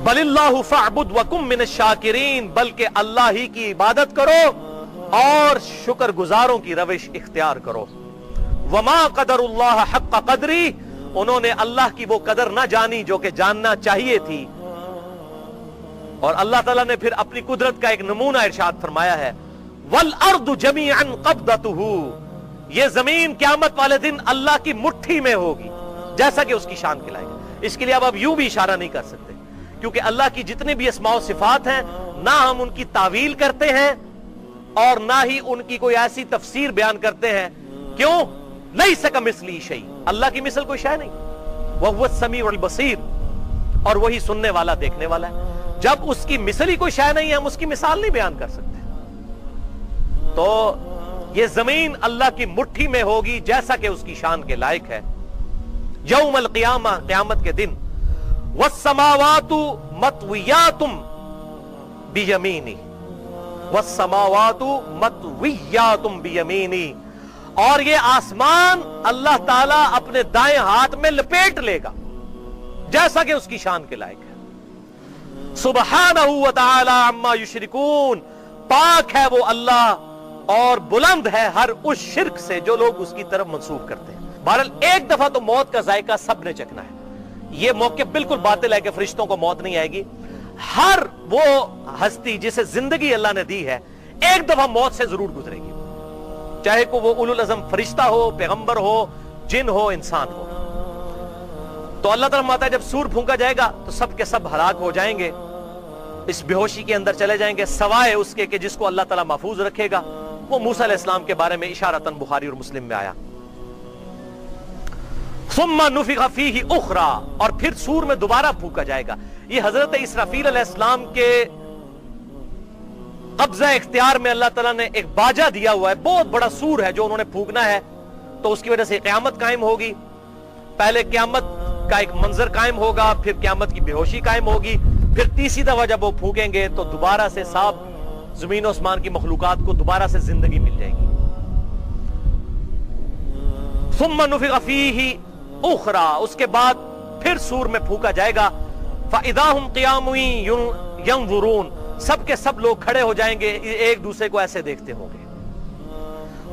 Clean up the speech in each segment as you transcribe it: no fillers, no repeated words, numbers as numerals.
बलिल्लाहु फअबुद वकुम मिनश शाकिरीन, बल्कि अल्लाह ही की इबादत करो और शुक्र गुजारों की रविश इख्तियार करो। वमा क़दरुल्लाह हक़्क़ क़द्री, उन्होंने अल्लाह की वो कदर ना जानी जो कि जानना चाहिए थी। और अल्लाह ताला ने फिर अपनी कुदरत का एक नमूना इरशाद फरमाया है, वल अर्दु जमीअन क़ब्दतुहु, ये जमीन क़यामत वाले दिन अल्लाह की मुट्ठी में होगी, जैसा कि उसकी शान के लायक है। इसके लिए अब आप यूं भी इशारा नहीं कर सकते, क्योंकि अल्लाह की जितनी भी अस्मा और सिफात हैं, ना हम उनकी तावील करते हैं और ना ही उनकी कोई ऐसी तफसीर बयान करते हैं। क्यों? लैसा कमिस्लिही शै, अल्लाह की मिसल कोई शय नहीं, वह हुवा समीउल बसीर, और वही सुनने वाला देखने वाला है। जब उसकी मिसल ही कोई शय नहीं है, हम उसकी मिसाल नहीं बयान कर सकते। तो ये जमीन अल्लाह की मुट्ठी में होगी, जैसा कि उसकी शान के लायक है। यौमल क़ियामा, क़यामत के दिन, वस्समावातु मतवियातुम बियमीनी, वस्समावातु मतवियातुम बियमीनी, और ये आसमान अल्लाह ताला अपने दाएं हाथ में लपेट लेगा, जैसा कि उसकी शान के लायक है। सुब्हानहू व तआला अम्मा युशरिकून, पाक है वो अल्लाह और बुलंद है हर उस शिर्क से जो लोग उसकी तरफ मंसूब करते हैं। बहरहाल एक दफा तो मौत का जायका सबने चखना है। ये मौके बिल्कुल बातिल है कि फरिश्तों को मौत नहीं आएगी। हर वो हस्ती जिसे जिंदगी अल्लाह ने दी है, एक दफा मौत से जरूर गुजरेगी, चाहे को वो उलुल अज़म फरिश्ता हो, पैगंबर हो, जिन हो, इंसान हो। तो अल्लाह ताला फरमाता है, जब सूर फूंका जाएगा तो सब के सब हलाक हो जाएंगे, इस बेहोशी के अंदर चले जाएंगे, सवाए उसके कि जिसको अल्लाह ताला महफूज रखेगा। वो मूसा अलैहिस्सलाम के बारे में इशारतन बुखारी और मुस्लिम में आया। सुम्मा नुफिख़ फ़ीही उख़रा, और फिर सूर में दोबारा फूंका जाएगा। ये हजरत इसराफील अलैहिस्सलाम के कब्ज़ा इख्तियार में अल्लाह ताला ने एक बाजा दिया हुआ है, बहुत बड़ा सूर है जो उन्होंने फूंकना है। तो उसकी वजह से क़यामत कायम होगी। पहले क़यामत का एक मंजर कायम होगा, फिर क़यामत की बेहोशी कायम होगी, फिर तीसरी दफा जब वो फूकेंगे तो दोबारा से साफ जमीन और आसमान की मखलूकात को दोबारा से जिंदगी मिल जाएगी। सुम्मा नुफ़िख़ फ़ीही उख़रा, उसके बाद फिर सूर में फूका जाएगा। फ़इज़ा हुम क़ियामुन यंज़ुरून, सब के सब लोग खड़े हो जाएंगे, एक दूसरे को ऐसे देखते होंगे।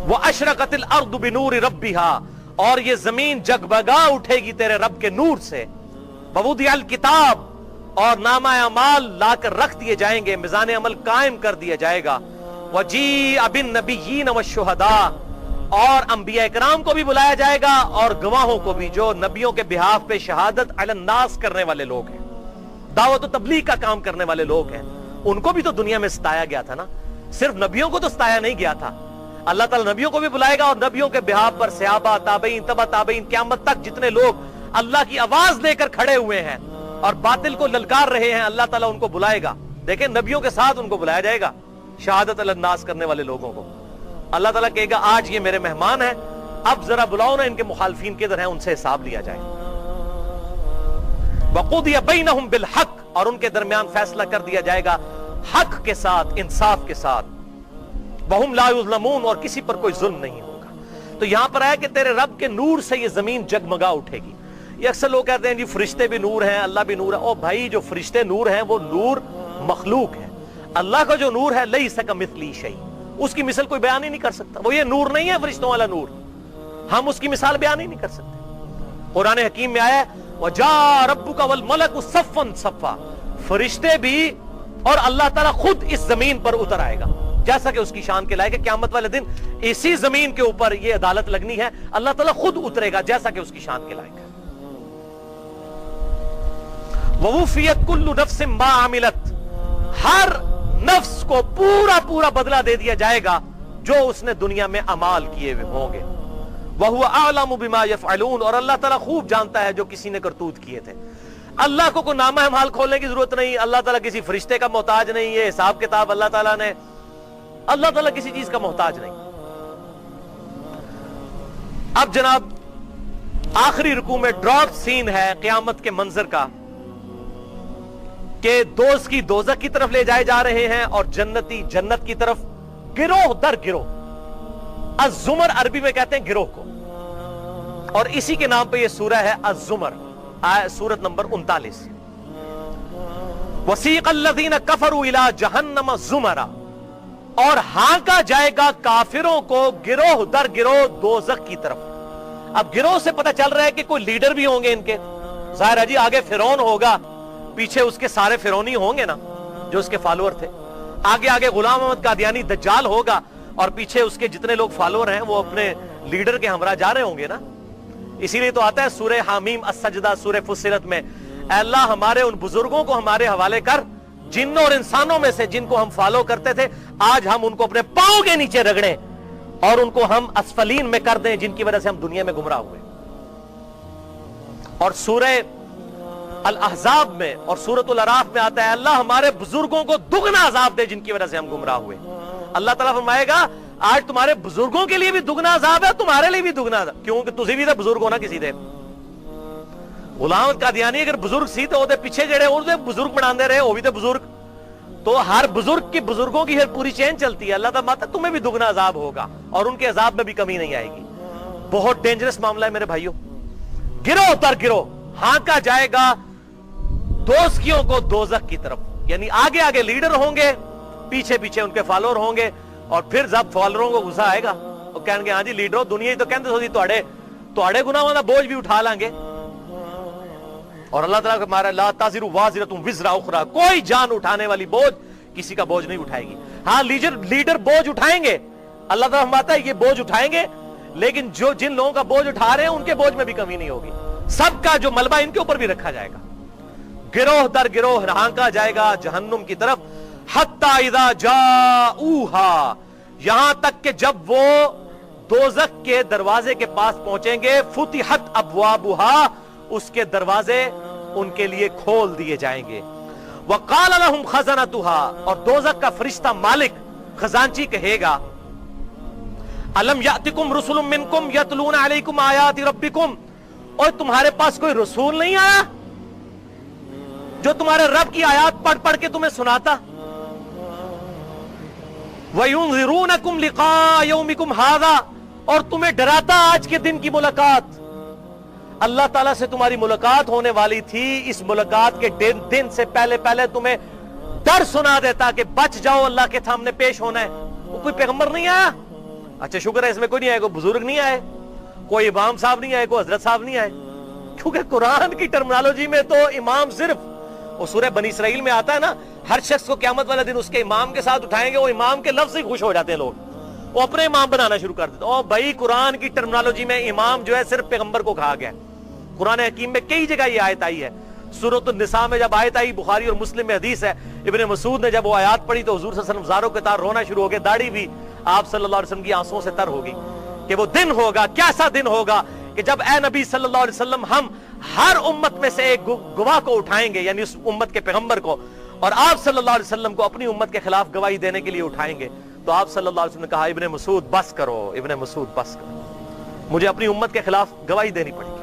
व अशरक़तिल अर्दु बिनूरि रब्बिहा, और ये जमीन जगबगा उठेगी तेरे रब के नूर से। ववुदिअल किताब, और नामा अमाल लाकर रख दिए जाएंगे, मिज़ान अमल कायम कर दिया जाएगा। वजीअ बिन नबिय्यीन वश्शुहदा, और अंबिया इकराम को भी बुलाया जाएगा और गवाहों को भी, जो नबियों के बिहाफ पे शहादत अलन्नास करने वाले लोग हैं, दावत व तबलीग का काम करने वाले लोग हैं। उनको भी तो दुनिया में सताया गया था ना, सिर्फ नबियों को तो सताया नहीं गया था। अल्लाह ताला नबियों को भी बुलाएगा और नबियों के बिहाफ पर सहाबा, ताबईन, तबा ताबईन, क़यामत तक जितने लोग अल्लाह की आवाज लेकर खड़े हुए हैं और बातिल को ललकार रहे हैं, अल्लाह ताला उनको बुलाएगा। देखें, नबियों के साथ उनको बुलाया जाएगा, शहादत अलन्नास करने वाले लोगों को। अल्लाह ताला कहेगा, आज ये मेरे मेहमान हैं, अब जरा बुलाओ ना इनके मुखालफीन किधर हैं, उनसे हिसाब लिया जाए। वक़ुदिया बैनहुम बिल हक़, और उनके दरमियान फैसला कर दिया जाएगा हक के साथ, इंसाफ के साथ। वहुम ला युज़लमून, और किसी पर कोई जुल्म नहीं होगा। तो यहां पर है कि तेरे रब के नूर से ये जमीन जगमगा उठेगी। ये अक्सर लोग कहते हैं जी फरिश्ते भी नूर हैं, अल्लाह भी नूर है। ओ भाई, जो फरिश्ते नूर हैं वो नूर मखलूक है। अल्लाह का जो नूर है, लैसा कमिस्लिही शै, उसकी मिसाल कोई बयान ही नहीं कर सकता। वो ये नूर नहीं है फरिश्तों वाला नूर, हम उसकी मिसाल बयान ही नहीं कर सकते। कुरान हकीम में आया, वजा रब्बुका वल मलकु सफ़्फ़न सफ़्फ़ा, फरिश्ते भी और अल्लाह ताला खुद इस जमीन पर उतर आएगा, जैसा कि उसकी शान के लायक है। क़यामत वाले दिन इसी जमीन के ऊपर ये अदालत लगनी है, अल्लाह ताला खुद उतरेगा, जैसा कि उसकी शान के लायक है। ववुफ़ियत कुल्लु नफ्सिन मा अमिलत, हर नफ्स को पूरा पूरा बदला दे दिया जाएगा जो उसने दुनिया में अमाल किए हुए होंगे। वहुवा अअलमु बिमा यफ़अलून, और अल्लाह ताला खूब जानता है जो किसी ने करतूत किए थे। अल्लाह को कोई नामा हमाल खोलने की जरूरत नहीं, अल्लाह ताला किसी फरिश्ते का मोहताज नहीं, ये हिसाब किताब अल्लाह ताला ने, अल्लाह ताला किसी चीज का मोहताज नहीं। अब जनाब आखिरी रुकू में ड्रॉप सीन है क़यामत के मंजर का, कि दोस्त की दोज़ख की तरफ ले जाए जा रहे हैं और जन्नती जन्नत की तरफ, गिरोह दर गिरोह। अज़्ज़ुमर अरबी में कहते हैं गिरोह को, और इसी के नाम पे ये सूरह है अज़्ज़ुमर, सूरत नंबर 39। वसीक़ अल्लज़ीना कफ़रू इला जहन्नम ज़ुमरा, और हांका जाएगा काफिरों को गिरोह दर गिरोह दोज़ख की तरफ। अब गिरोह से पता चल रहा है कि कोई लीडर भी होंगे इनके, जाहिर है जी, आगे फिरौन होगा, पीछे उसके सारे फिरौनी होंगे ना जो उसके फॉलोअर थे, आगे आगे गुलाम अहमद कादियानी दज्जाल होगा, और पीछे उसके जितने लोग फॉलोअर हैं वो अपने लीडर के हमरा जा रहे होंगे ना। इसीलिए तो आता है सूरह हामीम अस-सजदा सूरह फुस्सिलत में, अल्लाह हमारे उन बुजुर्गों को हमारे हवाले कर, जिन्नों और इंसानों में से जिनको हम फॉलो करते थे, आज हम उनको अपने पांव के नीचे रगड़ें और उनको हम असफलीन में कर दें, जिनकी वजह से हम दुनिया में गुमराह हुए। और सूरह अल अहज़ाब में और सूरतुल अराफ में आता है, अल्लाह हमारे बुजुर्गों को दुगना अजाब दे जिनकी वजह से हम गुमराह हुए। अल्लाह ताला फरमाएगा आज तुम्हारे बुजुर्गों के लिए भी दुगना अजाब है, तुम्हारे लिए भी दुगना अजाब, क्योंकि तुझे भी तो बुजुर्ग होना किसी दे। गुलाम कादियानी अगर बुजुर्ग सी तो पीछे जड़े और बुजुर्ग बनाते रहे, वो भी तो बुजुर्ग, तो हर बुजुर्ग की बुजुर्गों की फिर पूरी चेन चलती है। अल्लाह ताला तुम्हें भी दुगना अजाब होगा और उनके अजाब में भी कमी नहीं आएगी। बहुत डेंजरस मामला है मेरे भाइयों। गिरोह तर गिरोह हांका जाएगा दोस्तियों को दोज़ख की तरफ, यानी आगे आगे लीडर होंगे, पीछे पीछे उनके फॉलोअर होंगे, और फिर जब फॉलोअरों को गुस्सा आएगा वो कहेंगे हाँ जी लीडरो, दुनिया ही तो कहते सोची तुहाड़े गुनाहों का बोझ भी उठा लांगे। और अल्लाह ताला का मारा ला ताज़िरु वाज़िरतुन विज़रा उख़रा, कोई जान उठाने वाली बोझ किसी का बोझ नहीं उठाएगी। हाँ लीडर बोझ उठाएंगे, अल्लाह ताला फरमाता है ये बोझ उठाएंगे, लेकिन जो जिन लोगों का बोझ उठा रहे हैं उनके बोझ में भी कमी नहीं होगी, सबका जो मलबा इनके ऊपर भी रखा जाएगा। गिरोह दर गिरोह हांका जाएगा जहन्नुम की तरफ, हत्ता इज़ा जाऊहा, यहां तक कि जब वो दोज़ख के दरवाजे के पास पहुंचेंगे, फुतिहत अब्वाबुहा, उसके दरवाजे उनके लिए खोल दिए जाएंगे। वक़ाल लहुम खज़नतुहा, और दोज़ख का फरिश्ता मालिक खजांची कहेगा, अलम यातिकुम रुसुलुम मिनकुम यतलूना अलैकुम आयाति रब्बिकुम, और तुम्हारे पास कोई रसूल नहीं आया जो तुम्हारे रब की आयात पढ़ पढ़ के तुम्हें सुनाता। वयुनज़िरूनकुम लिक़ा यौमिकुम हाज़ा, और तुम्हें डराता आज के दिन की मुलाकात। अल्लाह ताला से तुम्हारी मुलाकात होने वाली थी, इस मुलाकात के दिन से पहले पहले तुम्हें डर सुना देता कि बच जाओ, अल्लाह के सामने पेश होना है। वो कोई पैगंबर नहीं आया, अच्छा शुक्र है इसमें कोई नहीं आया, कोई बुजुर्ग नहीं आए, कोई इमाम साहब नहीं आए, कोई हजरत साहब नहीं आए, क्योंकि कुरान की टर्मिनोलॉजी में तो इमाम सिर्फ वो सूरह बनी इसराइल में आता है ना, हर शख्स को क़यामत वाला दिन उसके इमाम के साथ उठाएंगे, वो इमाम के लफ्ज़ से खुश हो जाते हैं लोग, वो अपने इमाम बनाना शुरू कर देते। ओ भाई, कुरान की टर्मिनोलॉजी में इमाम जो है सिर्फ पैगंबर को कहा गया। कुरान हकीम में कई जगह ये आयत आई है। सूरत निसा में जब आयत आई, बुखारी और मुस्लिम में हदीस है, इब्ने मसूद ने जब वो आयत पढ़ी तो हुजूर सल्लल्लाहु अलैहि वसल्लम ज़ारों के तार रोना शुरू हो गए, दाढ़ी भी आप सल्लल्लाहु अलैहि वसल्लम की आंसुओं से तर होगी कि वो दिन होगा, कैसा दिन होगा कि जब ए नबी सल्लल्लाहु अलैहि वसल्लम हम हर उम्मत में से एक गवाह को उठाएंगे, यानी उस उम्मत के पैगंबर को, और आप सल्लल्लाहु अलैहि वसल्लम को अपनी उम्मत के खिलाफ गवाही देने के लिए उठाएंगे। तो आप सल्लल्लाहु अलैहि वसल्लम ने कहा, इब्ने मसूद बस करो, इब्ने मसूद बस करो, मुझे अपनी उम्मत के खिलाफ गवाही देनी पड़ेगी।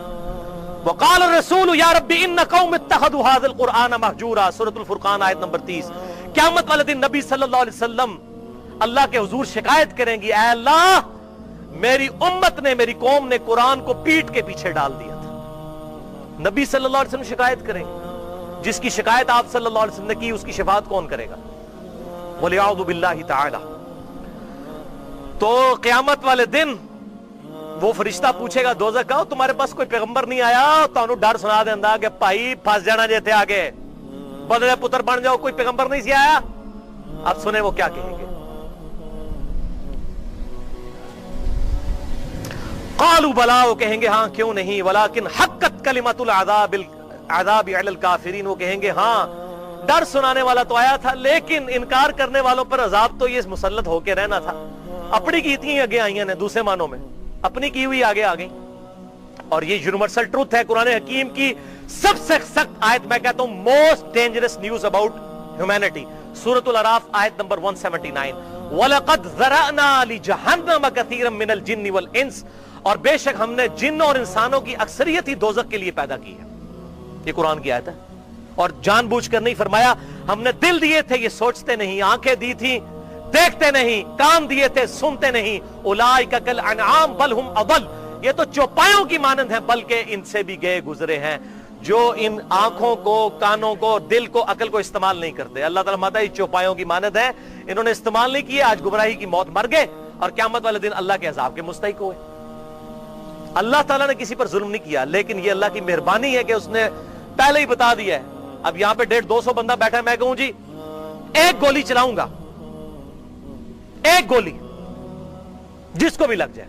वक़ाल रसूल या रब्बी इन्न कौम इत्तखज़ू हाज़ल कुरआन महजूरा, सूरतुल फुरक़ान आयत नंबर 30। क़यामत वाले दिन नबी सल्लल्लाहु अलैहि वसल्लम अल्लाह के हुजूर शिकायत करेंगी, ऐ अल्लाह, मेरी उम्मत ने, मेरी कौम ने कुरान को पीठ के पीछे डाल दिया था। नबी सल्लल्लाहु अलैहि वसल्लम शिकायत करेंगे, जिसकी शिकायत आप सल्लल्लाहु अलैहि वसल्लम ने की उसकी शफाअत कौन करेगा? वलियाउज़ु बिल्लाहि तआला। तो क़यामत वाले दिन वो फरिश्ता पूछेगा दोज़ख का, तुम्हारे पास कोई पैगंबर नहीं आया तो डर सुना देंदा कि भाई फंस जाना जे थे आगे, बदले पुत्र बन जाओ, कोई पैगंबर नहीं सी आया। अब सुने वो क्या कहेंगे। क़ालू बला, वो कहेंगे हाँ क्यों नहीं, वलाकिन हक़्क़त कलिमतुल अज़ाबि अलल काफ़िरीन, वो कहेंगे हाँ डर सुनाने वाला तो आया था, लेकिन इनकार करने वालों पर अजाब तो ये मुसल्लत होके रहना था। अपनी की इतनी आगे आई हैं, दूसरे मानों में अपनी की हुई आगे आ गई। और ये यूनिवर्सल ट्रूथ है कुरान हकीम की सबसे सख्त आयत, मैं कहता हूं most dangerous news about humanity, सूरतुल अराफ आयत नंबर 179, वलक़द ज़रअना लिजहन्नम कसीरम मिनल जिन्नि वल इंस, और बेशक हमने जिन और इंसानों की अक्सरियत ही दोज़ख के लिए पैदा की है। ये कुरान की आयत है। और जानबूझकर नहीं फरमाया हमने दिल दिए थे ये सोचते नहीं, आंखें दी थी देखते नहीं, कान दिए थे सुनते नहीं, उलाइका कल अनआम बल हुम अदल, ये तो चौपायों की मानंद हैं बल्कि इनसे भी गए गुजरे हैं। جو ان آنکھوں کو، کانوں کو، دل کو، عقل کو استعمال نہیں کرتے. اللہ تعالیٰ فرماتا ہے چوپایوں کی مانند ہے، انہوں نے استعمال نہیں کیے، آج گمراہی کی موت مر گئے اور قیامت والے دن اللہ کے عذاب کے مستحق ہوئے. اللہ تعالیٰ نے کسی پر ظلم نہیں کیا، لیکن یہ اللہ کی مہربانی ہے کہ اس نے پہلے ہی بتا دیا ہے. اب یہاں پہ 150-200 بندہ بیٹھا ہے، میں کہوں جی ایک گولی چلاؤں گا، ایک گولی جس کو بھی لگ جائے،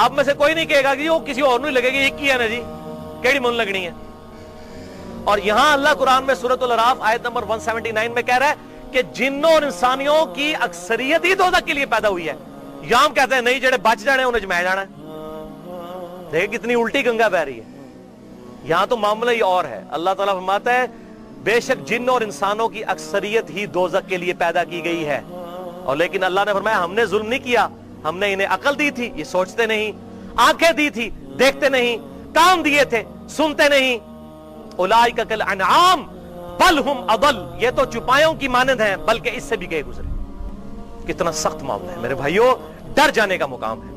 آپ میں سے کوئی نہیں کہے گا کہ وہ کسی اور نہیں لگے گی، ایک ہی ہے نا جی، کیڑی من لگنی ہے. اور یہاں اللہ قرآن میں سورۃ الاعراف آیت نمبر 179 میں کہہ رہا ہے کہ جنوں اور انسانیوں کی اکثریت ہی دوزخ کے لیے پیدا ہوئی ہے. یہاں ہم کہتے ہیں نہیں جڑے بچ جانے انہیں جمع جانا ہے. دیکھیں کتنی الٹی گنگا بہ رہی ہے. یہاں تو معاملہ ہی اور ہے. اللہ تعالیٰ فرماتا ہے بے شک جنوں اور انسانوں کی اکثریت ہی دوزخ کے لیے پیدا کی گئی ہے، اور لیکن اللہ نے فرمایا ہم نے ظلم نہیں کیا، ہم نے انہیں عقل دی تھی، یہ سوچتے نہیں، آنکھیں دی تھی، دیکھتے نہیں، کان دیے تھے، سنتے نہیں. اولئک کالانعام بل ہم اضل، یہ تو چوپایوں کی مانند ہیں بلکہ اس سے بھی گئے گزرے. کتنا سخت معاملہ ہے میرے بھائیوں، ڈر جانے کا مقام ہے.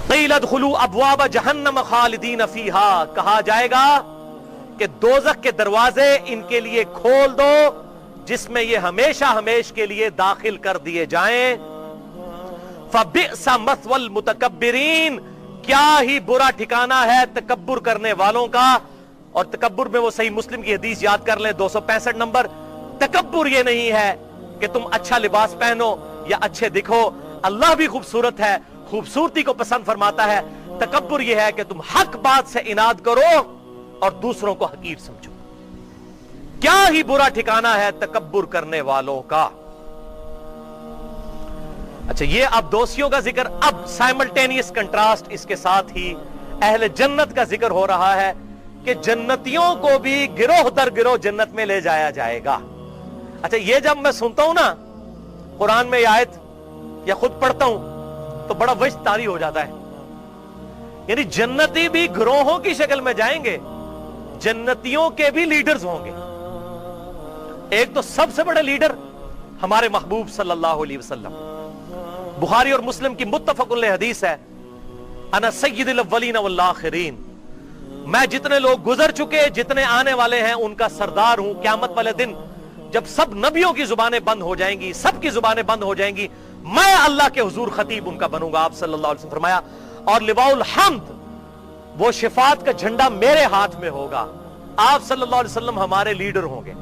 قیل ادخلوا ابواب جہنم خالدین فیہا، کہا جائے گا کہ دوزخ کے دروازے ان کے لیے کھول دو جس میں یہ ہمیشہ ہمیش کے لیے داخل کر دیے جائیں. فبئس مثوى المتکبرین، کیا ہی برا ٹھکانہ ہے تکبر کرنے والوں کا. اور تکبر میں وہ صحیح مسلم کی حدیث یاد کر لیں 265 نمبر. تکبر یہ نہیں ہے کہ تم اچھا لباس پہنو یا اچھے دکھو، اللہ بھی خوبصورت ہے، خوبصورتی کو پسند فرماتا ہے. تکبر یہ ہے کہ تم حق بات سے اناد کرو اور دوسروں کو حقیر سمجھو. کیا ہی برا ٹھکانہ ہے تکبر کرنے والوں کا. اچھا یہ اب دوستیوں کا ذکر، اب سائملٹینیس کنٹراسٹ اس کے ساتھ ہی اہل جنت کا ذکر ہو رہا ہے کہ جنتیوں کو بھی گروہ در گروہ جنت میں لے جایا جائے گا. اچھا یہ جب میں سنتا ہوں نا قرآن میں یہ آیت یا خود پڑھتا ہوں تو بڑا وجد طاری ہو جاتا ہے. یعنی جنتی بھی گروہوں کی شکل میں جائیں گے، جنتیوں کے بھی لیڈرز ہوں گے. ایک تو سب سے بڑے لیڈر ہمارے محبوب صلی اللہ علیہ وسلم. بخاری اور مسلم کی متفق علیہ حدیث ہے، انا سید الاولین والآخرین، میں جتنے لوگ گزر چکے جتنے آنے والے ہیں ان کا سردار ہوں. قیامت والے دن جب سب نبیوں کی زبانیں بند ہو جائیں گی، سب کی زبانیں بند ہو جائیں گی، میں اللہ کے حضور خطیب ان کا بنوں گا. آپ صلی اللہ علیہ وسلم فرمایا اور لواء الحمد، وہ شفاعت کا جھنڈا میرے ہاتھ میں ہوگا. آپ صلی اللہ علیہ وسلم ہمارے لیڈر ہوں گے.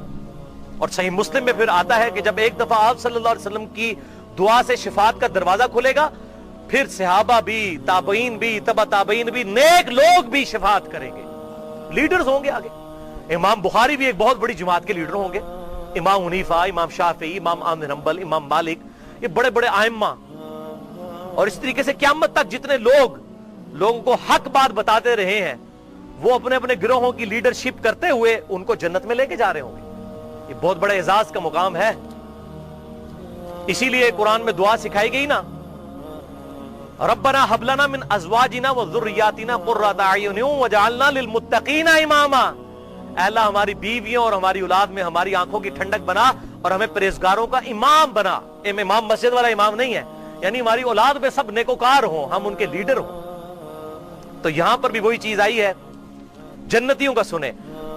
اور صحیح مسلم میں پھر آتا ہے کہ جب ایک دفعہ آپ صلی اللہ علیہ وسلم کی دعا سے شفاعت کا دروازہ کھلے گا، پھر صحابہ بھی، تابعین بھی، تبع تابعین بھی، نیک لوگ بھی شفاعت کریں گے، لیڈرز ہوں گے آگے. امام بخاری بھی ایک بہت بڑی جماعت کے لیڈر ہوں گے. امام حنیفہ، امام شافعی، امام احمد بن حنبل، امام مالک، یہ بڑے بڑے ائمہ. اور اس طریقے سے قیامت تک جتنے لوگوں کو حق بات بتاتے رہے ہیں وہ اپنے اپنے گروہوں کی لیڈرشپ کرتے ہوئے ان کو جنت میں لے کے جا رہے ہوں گے. یہ بہت بڑے اعزاز کا مقام ہے. اسی لیے قرآن میں دعا سکھائی گئی نا، ربنا هب لنا من ازواجنا وذرياتنا قرۃ اعین واجعلنا للمتقین اماما. اے اللہ ہماری بیویوں اور ہماری اولاد میں ہماری آنکھوں کی ٹھنڈک بنا اور ہمیں پرہیزگاروں کا امام بنا. امام مسجد والا امام نہیں ہے، یعنی ہماری اولاد میں سب نیکوکار ہوں، ہم ان کے لیڈر ہوں. تو یہاں پر بھی وہی چیز آئی ہے. جنتیوں کا سنیں،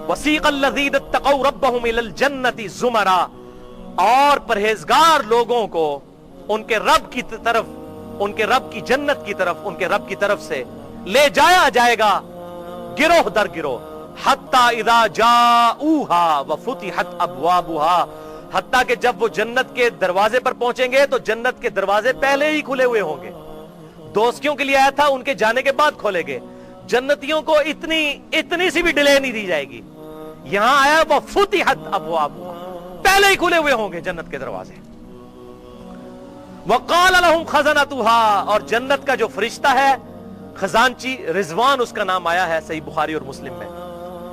وسیق الذین اتقوا ربهم الى الجنۃ زمرا، اور پرہیزگار لوگوں کو ان کے رب کی طرف، ان کے رب کی جنت کی طرف، ان کے رب کی طرف سے لے جایا جائے گا گروہ در گروہ. حتی اذا جاؤوها وفتحت ابوابها، حتیٰ کہ جب وہ جنت کے دروازے پر پہنچیں گے تو جنت کے دروازے پہلے ہی کھلے ہوئے ہوں گے. دوستیوں کے لیے آیا تھا، ان کے جانے کے بعد کھولے گے. جنتیوں کو اتنی سی بھی ڈیلے نہیں دی جائے گی. یہاں آیا وفتحت ابوابها، پہلے ہی کھلے ہوئے ہوں گے جنت کے دروازے. وقال لهم خزنتها، اور جنت کا جو فرشتہ ہے خزانچی، رضوان اس کا نام آیا ہے صحیح بخاری اور مسلم میں،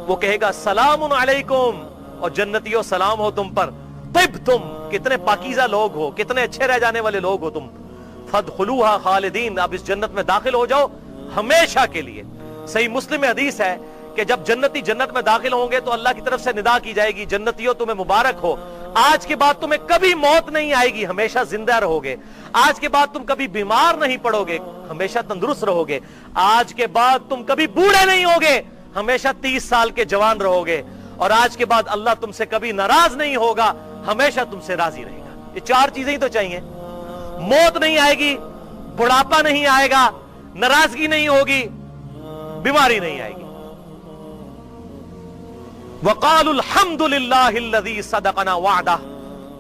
وہ کہے گا سلام علیکم، اور جنتیوں سلام ہو تم پر، طبتم، کتنے پاکیزہ لوگ ہو، کتنے اچھے رہ جانے والے لوگ ہو تم، فادخلوها خالدین، اب اس جنت میں داخل ہو جاؤ ہمیشہ کے لیے. صحیح مسلم میں حدیث ہے کہ جب جنتی جنت میں داخل ہوں گے تو اللہ کی طرف سے ندا کی جائے گی، جنتیوں تمہیں مبارک ہو، آج کے بعد تمہیں کبھی موت نہیں آئے گی، ہمیشہ زندہ رہو گے. آج کے بعد تم کبھی بیمار نہیں پڑو گے، ہمیشہ تندرست رہو گے. آج کے بعد تم کبھی بوڑھے نہیں ہوگے، ہمیشہ 30 سال کے جوان رہو گے، اور آج کے بعد اللہ تم سے کبھی ناراض نہیں ہوگا، ہمیشہ تم سے راضی رہے گا۔ یہ 4 چیزیں ہی تو چاہیے۔ موت نہیں آئے گی، بڑھاپا نہیں آئے گا، ناراضگی نہیں ہوگی، بیماری نہیں آئے گی۔ وَقَالُوا الْحَمْدُ لِلَّهِ الَّذِي صَدَقَنَا وَعْدَهُ،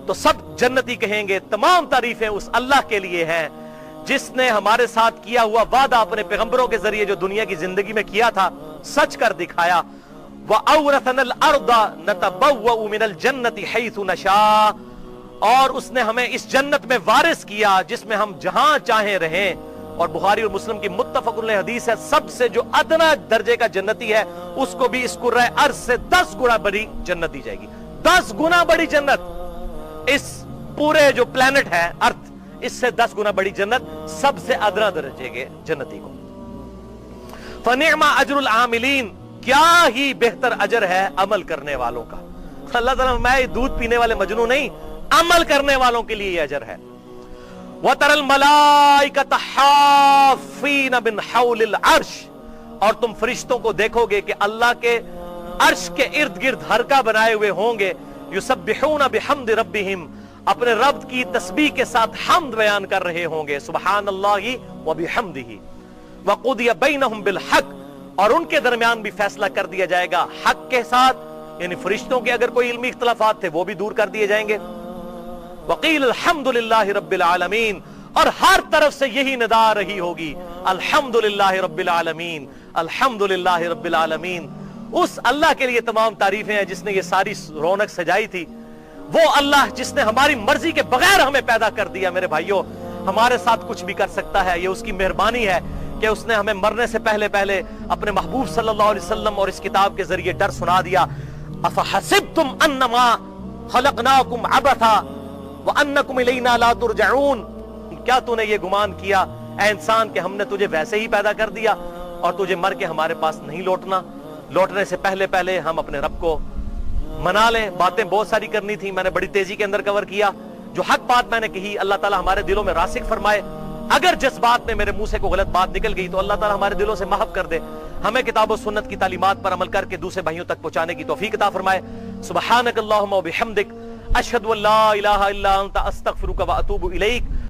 تو سب جنتی کہیں گے تمام تعریفیں اس اللہ کے لیے ہیں جس نے ہمارے ساتھ کیا ہوا وعدہ اپنے پیغمبروں کے ذریعے جو دنیا کی زندگی میں کیا تھا سچ کر دکھایا۔ وَأَوْرَثَنَا الْأَرْضَ نَتَبَوَّأُ مِنَ الْجَنَّةِ حَيْثُ نَشَاءُ، اور اس نے ہمیں اس جنت میں وارث کیا جس میں ہم جہاں چاہیں رہیں۔ اور بخاری اور مسلم کی متفق علیہ حدیث ہے، سب سے جو ادنا درجے کا جنتی ہے اس کو بھی اس کرۂ ارض سے 10 گنا بڑی جنت دی جائے گی۔ 10 گنا بڑی جنت، اس پورے جو پلانٹ ہے ارتھ، اس سے 10 گنا بڑی جنت سب سے ادنا درجے کے جنتی کو۔ فَنِعْمَ أَجْرُ الْعَامِلِينَ، کیا ہی بہتر اجر ہے عمل کرنے والوں کا۔ اللہ تعالیٰ میں دودھ پینے والے مجنو نہیں، عمل کرنے والوں کے لیے یہ اجر ہے۔ وَتَرَى الْمَلَائِكَةَ حَافِّينَ مِنْ حَوْلِ الْعَرْشِ، اور تم فرشتوں کو دیکھو گے کہ اللہ کے عرش کے ارد گرد حلقہ بنائے ہوئے ہوں گے۔ یسبحون بحمد ربہم، اپنے رب کی تسبیح کے ساتھ حمد بیان کر رہے ہوں گے، سبحان اللہ وبحمدہ۔ وَقُضِیَ بَیْنَهُم بِالْحَقِّ، اور ان کے درمیان بھی فیصلہ کر دیا جائے گا حق کے ساتھ، یعنی فرشتوں کے اگر کوئی علمی اختلافات تھے وہ بھی دور کر دیے جائیں گے۔ وقیل الحمد للہ رب العالمین، اور ہر طرف سے یہی ندا رہی ہوگی، الحمد للہ رب العالمین، الحمد للہ رب العالمین۔ اس اللہ کے لیے تمام تعریفیں ہیں جس نے یہ ساری رونق سجائی تھی، وہ اللہ جس نے ہماری مرضی کے بغیر ہمیں پیدا کر دیا۔ میرے بھائیوں، ہمارے ساتھ کچھ بھی کر سکتا ہے، یہ اس کی مہربانی ہے کہ اس نے ہمیں مرنے سے پہلے پہلے اپنے محبوب صلی اللہ علیہ وسلم اور اس کتاب کے ذریعے ڈر سنا دیا۔ افحسبتم انما خلقناکم عبثا وانکم الینا لا ترجعون، کیا تو نے یہ گمان کیا اے انسان کہ ہم نے تجھے ویسے ہی پیدا کر دیا اور تجھے مر کے ہمارے پاس نہیں لوٹنا؟ لوٹنے سے پہلے پہلے ہم اپنے رب کو منا لیں۔ باتیں بہت ساری کرنی تھی، میں نے بڑی تیزی کے اندر کور کیا۔ جو حق بات میں نے کہی، اللہ تعالیٰ ہمارے دلوں میں راسخ فرمائے۔ اگر جس بات میں میرے منہ سے کوئی غلط بات نکل گئی تو اللہ تعالیٰ ہمارے دلوں سے محو کر دے، ہمیں کتاب و سنت کی تعلیمات پر عمل کر کے دوسرے بھائیوں تک پہنچانے کی توفیق عطا فرمائے۔ سبحانک اللہم و بحمدک، اشہد ان لا الہ الا انت، استغفرک و اتوب الیک۔